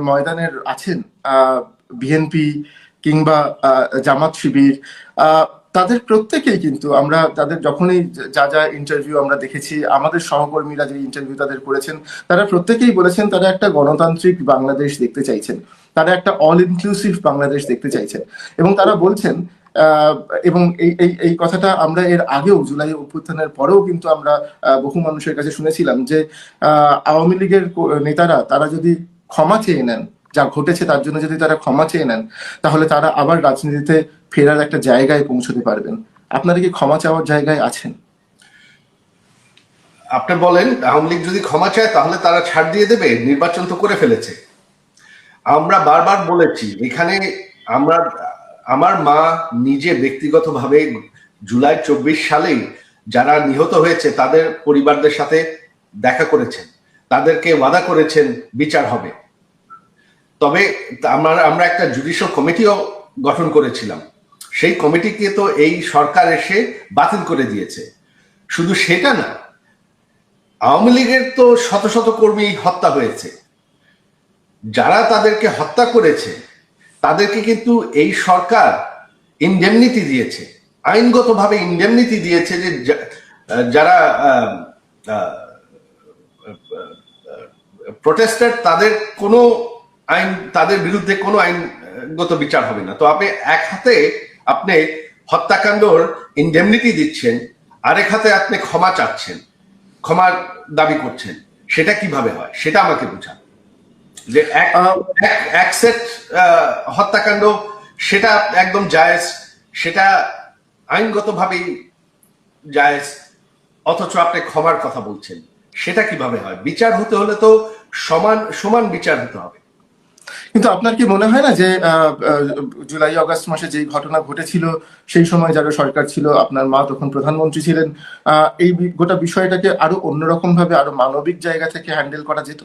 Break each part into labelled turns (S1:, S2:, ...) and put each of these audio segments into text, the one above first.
S1: ময়দানের আছেন বিএনপি কিংবা জামাত শিবির, তাদের প্রত্যেকেই কিন্তু আমরা তাদের যখনই যা যা ইন্টারভিউ আমরা দেখেছি, আমাদের সহকর্মীরা যে ইন্টারভিউ তাদের করেছেন, তারা প্রত্যেকেই বলেছেন তারা একটা গণতান্ত্রিক বাংলাদেশ দেখতে চাইছেন, তারা একটা অল ইনক্লুসিভ বাংলাদেশ দেখতে চাইছেন। এবং তারা বলছেন এবং এই এই এই কথাটা আমরা এর আগেও জুলাই অভ্যুত্থানের পরেও কিন্তু আমরা বহু মানুষের কাছে শুনেছিলাম যে আওয়ামী লীগের নেতারা তারা যদি ক্ষমা চেয়ে নেন, যা ঘটেছে তার জন্য যদি তারা ক্ষমা চেয়ে নেন, তাহলে তারা আবার রাজনীতিতে ফেরার একটা জায়গায় পৌঁছতে পারবেন। আপনারা কি ক্ষমা চাওয়ার জায়গায় আছেন?
S2: আপনি বলেন, আওয়ামী লীগ যদি ক্ষমা চায় তাহলে তারা ছাড় দিয়ে দেবে? নির্বাচন তো করে ফেলেছে। আমরা বারবার বলেছি এখানে, আমার মা নিজে ব্যক্তিগতভাবে জুলাই 24 সালেই যারা নিহত হয়েছে তাদের পরিবারদের সাথে দেখা করেছেন, তাদেরকে ওয়াদা করেছেন বিচার হবে। তবে আমরা একটা জুডিশিয়াল কমিটিও গঠন করেছিলাম, সেই কমিটিকে তো এই সরকার এসে বাতিল করে দিয়েছে। শুধু সেটা না, আওয়ামী লীগের তো শত শত কর্মী হত্যা হয়েছে, যারা তাদেরকে হত্যা করেছে তাদেরকে কিন্তু এই সরকার ইনডেমনিটি দিয়েছে, আইনগতভাবে ইনডেমনিটি দিয়েছে, যে যারা প্রোটেস্টার তাদের কোনো আইন, তাদের বিরুদ্ধে কোনো আইনগত বিচার হবে না। তো আপনি এক হাতে আপনি হত্যাকাণ্ডর ইনডেমনিটি দিচ্ছেন, আরেক হাতে আপনি ক্ষমা চাচ্ছেন, ক্ষমার দাবি করছেন, সেটা কিভাবে হয় সেটা আমাকে বোঝান। যে এক সেট হত্যাকাণ্ড সেটা একদম জায়েজ, সেটা আইনগতভাবেই জায়েজ, অথচ আপনি ক্ষমার কথা বলছেন, সেটা কিভাবে হয়? বিচার হতে হলে তো সমান সমান বিচার হতে হবে।
S1: কিন্তু আপনার কি মনে হয় না যে জুলাই আগস্ট মাসে যে ঘটনা ঘটেছিল, সেই সময় যারা সরকার ছিল, আপনার মা তখন প্রধানমন্ত্রী ছিলেন, এই গোটা বিষয়টাকে আরো অন্যরকম ভাবে, আরো মানবিক জায়গা থেকে হ্যান্ডেল করা যেত?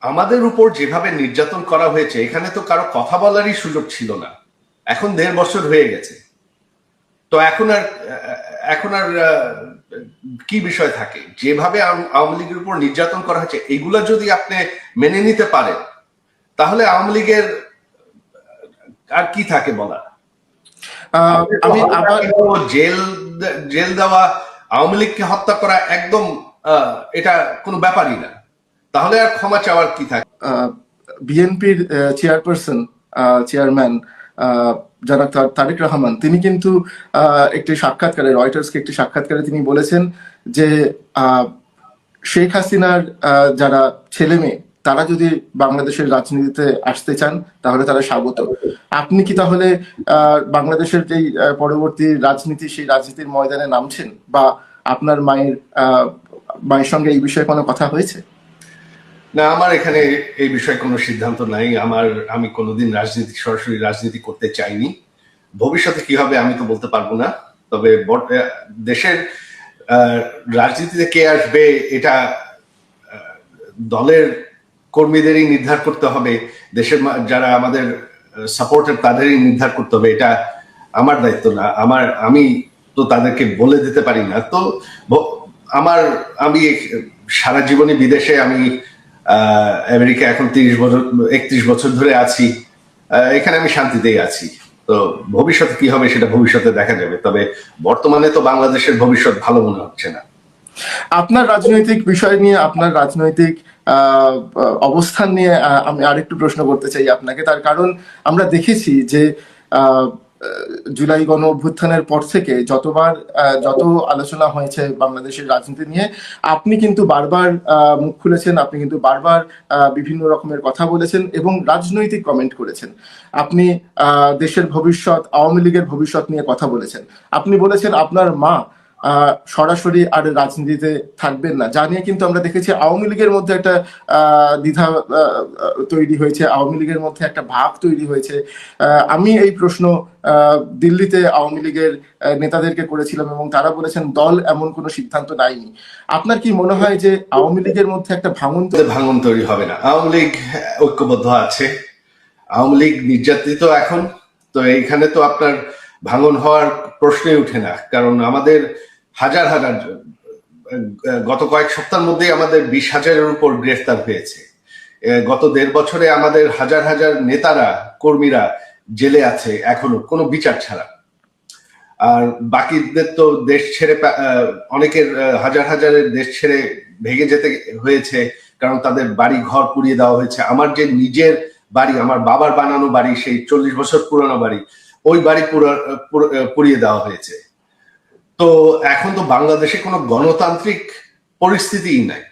S2: আমাদের উপর যেভাবে নির্যাতন করা হয়েছে, এখানে তো কারো কথা বলারই সুযোগ ছিল না। এখন 1.5 বছর হয়ে গেছে, তো এখন আর কি বিষয় থাকে? যেভাবে আওয়ামী লীগের উপর নির্যাতন করা হয়েছে, এগুলা যদি আপনি মেনে নিতে পারেন, তাহলে আওয়ামী লীগের আর কি থাকে বলা? আমি আবার জেল দেওয়া, আওয়ামী লীগকে হত্যা করা একদম এটা কোনো ব্যাপারই না। তাহলে আর ক্ষমা চাওয়ার কি থাকে?
S1: বিএনপির চেয়ারম্যান যারা তারেক রহমান, তিনি কিন্তু একটি সাক্ষাৎকারে, রয়টার্সকে একটি সাক্ষাৎকারে তিনি বলেছেন যে শেখ হাসিনার যারা ছেলে মেয়ে তারা যদি বাংলাদেশের রাজনীতিতে আসতে চান তাহলে তারা স্বাগত। আপনি কি তাহলে বাংলাদেশের যেই পরবর্তী রাজনীতি, সেই রাজনীতির ময়দানে নামছেন, বা আপনার মায়ের সঙ্গে এই বিষয়ে কোনো কথা হয়েছে?
S2: না, আমার এখানে এই বিষয়ে কোনো সিদ্ধান্ত নাই। আমি কোনোদিন সরাসরি রাজনীতি করতে চাইনি। ভবিষ্যতে কি হবে আমি তো বলতে পারবো না। তবে দেশের রাজনীতিতে কে আসবে এটা দলের কর্মীদেরই নির্ধার করতে হবে, দেশের যারা আমাদের সাপোর্টার তাদেরই নির্ধার করতে হবে। এটা আমার দায়িত্ব না। আমি তো তাদেরকে বলে দিতে পারি না। তো আমি সারা জীবনে বিদেশে, আমি আমেরিকা এখন 31 বছর ধরে আছি, এখানে আমি শান্তিতেই আছি। তো ভবিষ্যতে কি হবে সেটা ভবিষ্যতে দেখা যাবে। তবে বর্তমানে তো বাংলাদেশের ভবিষ্যৎ ভালো মনে হচ্ছে না।
S1: আপনার রাজনৈতিক বিষয় নিয়ে, আপনার রাজনৈতিক অবস্থান নিয়ে আমি আরেকটু প্রশ্ন করতে চাই আপনাকে। তার কারণ আমরা দেখেছি যে জুলাই গণ অভ্যুত্থানের পর থেকে যত আলোচনা হয়েছে বাংলাদেশের রাজনীতি নিয়ে, আপনি কিন্তু বারবার মুখ খুলেছেন, আপনি কিন্তু বারবার বিভিন্ন রকমের কথা বলেছেন এবং রাজনৈতিক কমেন্ট করেছেন। আপনি দেশের ভবিষ্যৎ, আওয়ামী লীগের ভবিষ্যৎ নিয়ে কথা বলেছেন। আপনি বলেছেন আপনার মা সরাসরি আর রাজনীতিতে থাকবেন না, যা নিয়ে কিন্তু আমরা দেখেছি আওয়ামী লীগের মধ্যে একটা দ্বিধা তৈরি হয়েছে, আওয়ামী লীগের মধ্যে একটা ভাব তৈরি হয়েছে। আমি এই প্রশ্ন দিল্লিতে আওয়ামী লীগের নেতাদেরকে করেছিলাম এবং তারা বলেছেন দল এমন কোনো সিদ্ধান্ত নেয়নি। আপনার কি মনে হয় যে আওয়ামী লীগের মধ্যে একটা
S2: ভাঙন তৈরি হবে না? আওয়ামী লীগ ঐক্যবদ্ধ আছে, আওয়ামী লীগ নির্যাতিত এখন, তো এইখানে তো আপনার ভাঙন হওয়ার প্রশ্নই উঠে না। কারণ আমাদের হাজার গত কয়েক সপ্তাহের মধ্যে আমাদের 20,000-এর উপর গ্রেফতার হয়েছে। গত 1.5 বছরে আমাদের হাজার হাজার নেতারা কর্মীরা জেলে আছে এখনো কোনো বিচার ছাড়া। আর বাকিদের তো দেশ ছেড়ে অনেকের হাজার হাজারের দেশ ছেড়ে ভেগে যেতে হয়েছে, কারণ তাদের বাড়ি ঘর পুড়িয়ে দেওয়া হয়েছে। আমার যে নিজের বাড়ি, আমার বাবার বানানো বাড়ি, সেই 40 বছর পুরানো বাড়ি, ওই বাড়ি পুড়িয়ে দেওয়া হয়েছে। তো এখন তো বাংলাদেশে কোনো গণতান্ত্রিক পরিস্থিতিই নাই।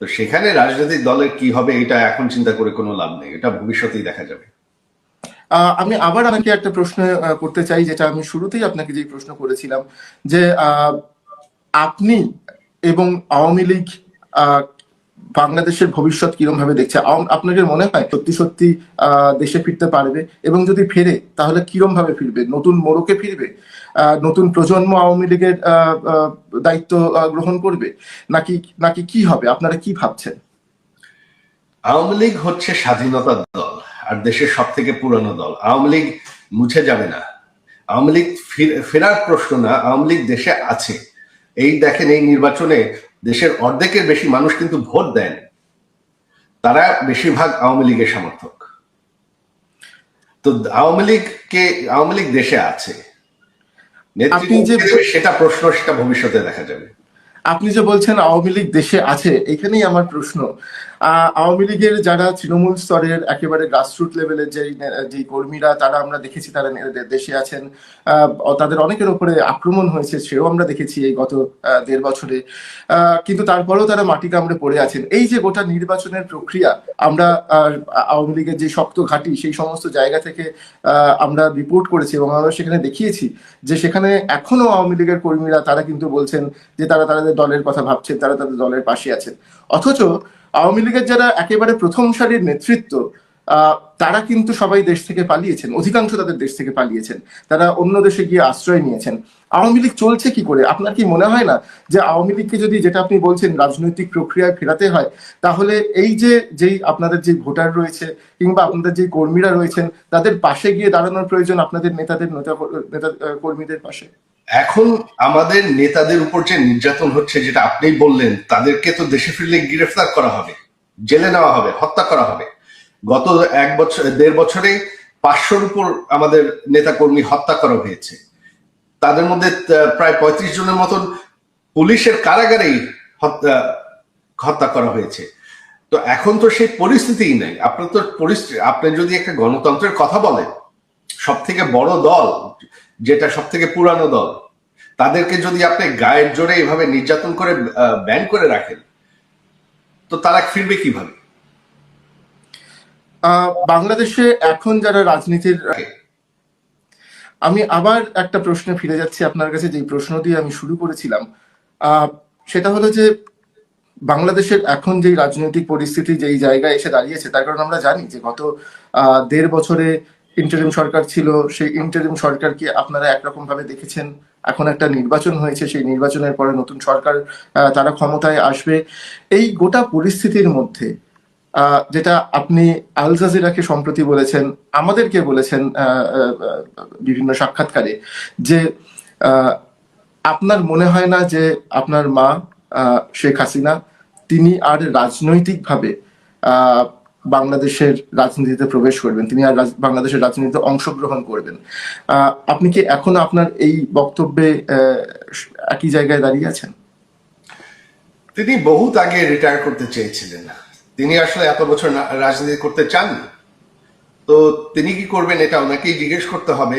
S2: তো সেখানে রাজনৈতিক দলের কি হবে এটা এখন চিন্তা করে কোনো লাভ নেই, এটা ভবিষ্যতেই দেখা যাবে।
S1: আমি আবার আপনাকে একটা প্রশ্ন করতে চাই, যেটা আমি শুরুতেই আপনাকে যে প্রশ্ন করেছিলাম, যে আপনি এবং আওয়ামী লীগ বাংলাদেশের ভবিষ্যৎ কিরম ভাবে দেখছে? আপনাদের মনে হয় সত্যি সত্যি দেশে ফিরতে পারবে? এবং যদি ফেরে তাহলে কিরম ভাবে ফিরবে? নতুন মোড়কে ফিরবে? নতুন প্রজন্ম আওয়ামী লীগের দায়িত্ব গ্রহণ করবে, নাকি নাকি কি হবে? আপনারা কি ভাবছেন?
S2: আওয়ামী লীগ হচ্ছে স্বাধীনতার দল আর দেশের সব থেকে পুরানো দল। আওয়ামী লীগ মুছে যাবে না। আওয়ামী লীগ ফেরার প্রশ্ন না, আওয়ামী লীগ দেশে আছে। এই দেখেন, এই নির্বাচনে দেশের অর্ধেকের বেশি মানুষ কিন্তু ভোট দেন, তারা বেশিরভাগ আওয়ামী লীগের সমর্থক। তো আওয়ামী লীগ দেশে আছে, সেটা প্রশ্ন, সেটা ভবিষ্যতে দেখা যাবে।
S1: আপনি যে বলছেন আওয়ামী লীগ দেশে আছে, এখানেই আমার প্রশ্ন। আওয়ামী লীগের যারা তৃণমূল স্তরের একেবারে গ্রাসরুট লেভেলের যে কর্মীরা, তারা আমরা দেখেছি তারা দেশে আছেন। তাদের অনেকের উপরে আক্রমণ হয়েছে, সেও আমরা দেখেছি এই গত 1.5 বছরে। কিন্তু তারপরেও তারা মাটি কামড়ে পড়ে আছেন। এই যে গোটা নির্বাচনের প্রক্রিয়া, আমরা আওয়ামী লীগের যে শক্ত ঘাঁটি, সেই সমস্ত জায়গা থেকে আমরা রিপোর্ট করেছি এবং আমরা সেখানে দেখিয়েছি যে সেখানে এখনো আওয়ামী লীগের কর্মীরা তারা কিন্তু বলছেন যে তারা তাদের দলের কথা ভাবছেন, তারা তাদের দলের পাশে আছেন। অথচ আওয়ামী লীগের যারা একেবারে প্রথম সারির নেতৃত্ব, তারা কিন্তু সবাই দেশ থেকে পালিয়েছেন, অধিকাংশ তাদের দেশ থেকে পালিয়েছেন, তারা অন্য দেশে গিয়ে আশ্রয় নিয়েছেন। আওয়ামী লীগ চলছে কি করে? আপনার কি মনে হয় না যে আওয়ামী লীগকে যদি, যেটা আপনি বলছেন, রাজনৈতিক প্রক্রিয়ায় ফেরাতে হয়, তাহলে এই যেই আপনাদের যে ভোটার রয়েছে কিংবা আপনাদের যে কর্মীরা রয়েছেন, তাদের পাশে গিয়ে দাঁড়ানোর প্রয়োজন, আপনাদের নেতা কর্মীদের পাশে?
S2: এখন আমাদের নেতাদের উপর যে নির্যাতন হচ্ছে, যেটা আপনি বললেন, তাদেরকে তো দেশে ফিরলে গ্রেফতার করা হবে, জেলে নেওয়া হবে, হত্যা করা হবে। গত 1.5 বছরে 500-র উপর আমাদের নেতা কর্মী হত্যা করা হয়েছে। তাদের মধ্যে প্রায় 35 জনের মতন পুলিশের কারাগারেই হত্যা করা হয়েছে। তো এখন তো সেই পরিস্থিতিই নাই। আপনি যদি একটা গণতন্ত্রের কথা বলেন, সব থেকে বড় দল, যেটা সব থেকে পুরানো দল, তাদেরকে যদি আপনি গায়ের জোরে এভাবে নির্যাতন করে ব্যান করে রাখেন, তো তারা ফিরবে কিভাবে?
S1: বাংলাদেশে এখন যারা রাজনীতির, আমি আবার একটা প্রশ্নে ফিরে যাচ্ছি আপনার কাছে, যেই প্রশ্ন দিয়ে আমি শুরু করেছিলাম। সেটা হলো যে বাংলাদেশের এখন যেই রাজনৈতিক পরিস্থিতি যেই জায়গায় এসে দাঁড়িয়েছে, তার কারণ আমরা জানি যে গত 1.5 বছরে ইন্টারিম সরকার ছিল। সেই ইন্টারিম সরকারকে আপনারা একরকম ভাবে দেখেছেন। এখন একটা নির্বাচন হয়েছে, সেই নির্বাচনের পরে নতুন সরকার তারা ক্ষমতায় আসবে। এই গোটা পরিস্থিতির মধ্যে যেটা আপনি আল জাজিরাকে সম্প্রতি বলেছেন, আমাদেরকে বলেছেন বিভিন্ন সাক্ষাৎকারে, যে আপনার মনে হয় না যে আপনার মা শেখ হাসিনা তিনি আর রাজনৈতিকভাবে বাংলাদেশের রাজনীতিতে প্রবেশ করবেন, তিনি আর বাংলাদেশের রাজনীতিতে অংশগ্রহণ করবেন? আপনি কি এখনো আপনার এই বক্তব্যে একই জায়গায় দাঁড়িয়ে আছেন?
S2: তিনি বহুত আগে রিটায়ার করতে চেয়েছিলেন। তিনি আসলে এত বছর রাজনীতি করতে চান। তো তিনি কি করবেন এটা ওনাকেই জিজ্ঞেস করতে হবে।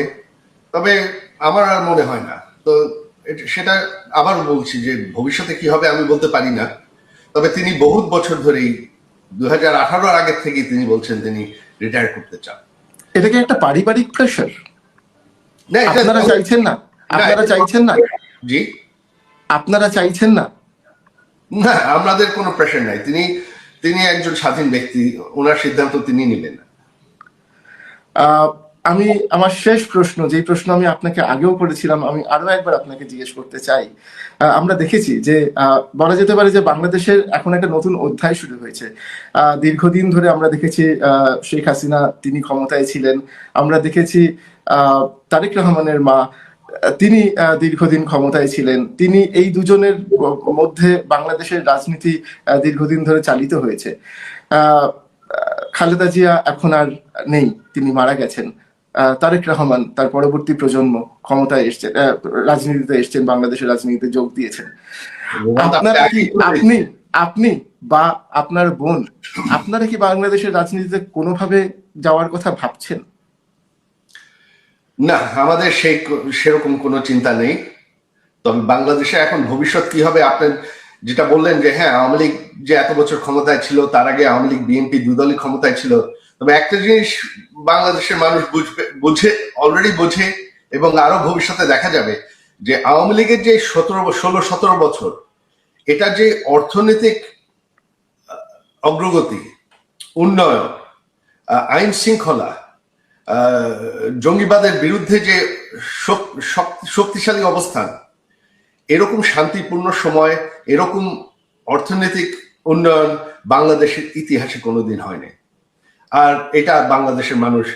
S2: তবে আমার আর মনে হয় না। তো সেটা আবার বলছি যে ভবিষ্যতে কি হবে আমি বলতে পারি না। তবে তিনি বহুত বছর ধরেই 2018-র আগের থেকেই তিনি বলছেন তিনি রিটায়ার করতে চান।
S1: এটা কি একটা পারিবারিক প্রেশার? আপনারা চাইছেন না? আপনারা চাইছেন না?
S2: জি,
S1: আপনারা চাইছেন না?
S2: না, আমাদের কোনো প্রেশার নাই। তিনি একজন স্বাধীন ব্যক্তি, ওনার সিদ্ধান্ত তিনি নেবেন।
S1: আমি আমার শেষ প্রশ্ন, যেই প্রশ্ন আমি আপনাকে আগেও করেছিলাম, আমি আরো একবার আপনাকে জিজ্ঞেস করতে চাই। আমরা দেখেছি যে বলা যেতে পারে যে বাংলাদেশের এখন একটা নতুন অধ্যায় শুরু হয়েছে। দীর্ঘদিন ধরে আমরা দেখেছি শেখ হাসিনা তিনি ক্ষমতায় ছিলেন। আমরা দেখেছি তারেক রহমানের মা, তিনি দীর্ঘদিন ক্ষমতায় ছিলেন। তিনি, এই দুজনের মধ্যে বাংলাদেশের রাজনীতি দীর্ঘদিন ধরে চালিত হয়েছে। আহ, খালেদা জিয়া এখন আর নেই, তিনি মারা গেছেন। তারেক রহমান তার পরবর্তী প্রজন্ম ক্ষমতায় এসছেন, রাজনীতিতে এসছেন, বাংলাদেশের রাজনীতিতে যোগ দিয়েছেন।
S2: রোমান আপনি
S1: আপনারা কি
S2: আগেই বলে
S1: আপনি
S2: দিয়েছেন।
S1: আপনি বা আপনার বোন, আপনারা কি বাংলাদেশের রাজনীতিতে কোনোভাবে যাওয়ার কথা ভাবছেন?
S2: না, আমাদের সেরকম কোনো চিন্তা নেই। তবে বাংলাদেশে এখন ভবিষ্যৎ কি হবে, আপনার যেটা বললেন যে হ্যাঁ আওয়ামী লীগ যে এত বছর ক্ষমতায় ছিল, তার আগে আওয়ামী লীগ বিএনপি দুদলই ক্ষমতায় ছিল। তবে একটা জিনিস বাংলাদেশের মানুষ বুঝে, অলরেডি বোঝে, এবং আরো ভবিষ্যতে দেখা যাবে যে আওয়ামী লীগের যে 16-17 বছর, এটা যে অর্থনৈতিক অগ্রগতি, উন্নয়ন, আইন শৃঙ্খলা, জঙ্গিবাদের বিরুদ্ধে যে শক্তিশালী অবস্থান, এরকম শান্তিপূর্ণ সময়, এরকম অর্থনৈতিক উন্নয়ন বাংলাদেশের ইতিহাসে কোনোদিন হয়নি। আর এটা বাংলাদেশের মানুষ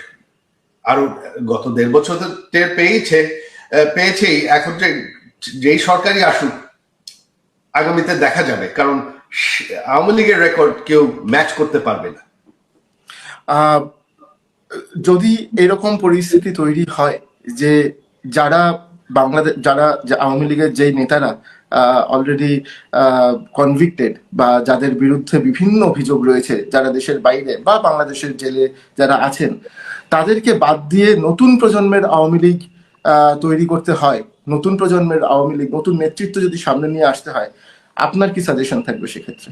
S2: আরো গত 1.5 বছর টের পেয়েছেই। এখন যেই সরকারই আসুক, আগামীতে দেখা যাবে, কারণ আওয়ামী লীগের রেকর্ড কেউ ম্যাচ করতে পারবে না।
S1: আহ, যদি এরকম পরিস্থিতি তৈরি হয় যে যারা যারা আওয়ামী লীগের যেই নেতারা অলরেডি কনভিক্টেড বা যাদের বিরুদ্ধে বিভিন্ন অভিযোগ রয়েছে, যারা দেশের বাইরে বা বাংলাদেশের জেলে যারা আছেন, তাদেরকে বাদ দিয়ে নতুন প্রজন্মের আওয়ামী লীগ তৈরি করতে হয়, নতুন প্রজন্মের আওয়ামী লীগ, নতুন নেতৃত্ব যদি সামনে নিয়ে আসতে হয়, আপনার কি সাজেশন থাকবে সেক্ষেত্রে?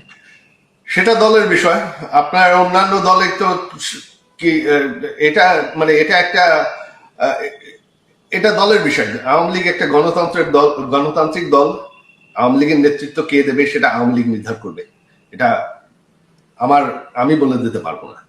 S2: সেটা দলের বিষয়। আপনার অন্যান্য দলে তো কি এটা মানে এটা একটা এটা দলের বিষয়। আওয়ামী লীগ একটা গণতান্ত্রিক দল। আওয়ামী লীগের নেতৃত্ব কে দেবে সেটা আওয়ামী লীগ নির্ধারণ করবে। এটা আমি বলে দিতে পারবো না।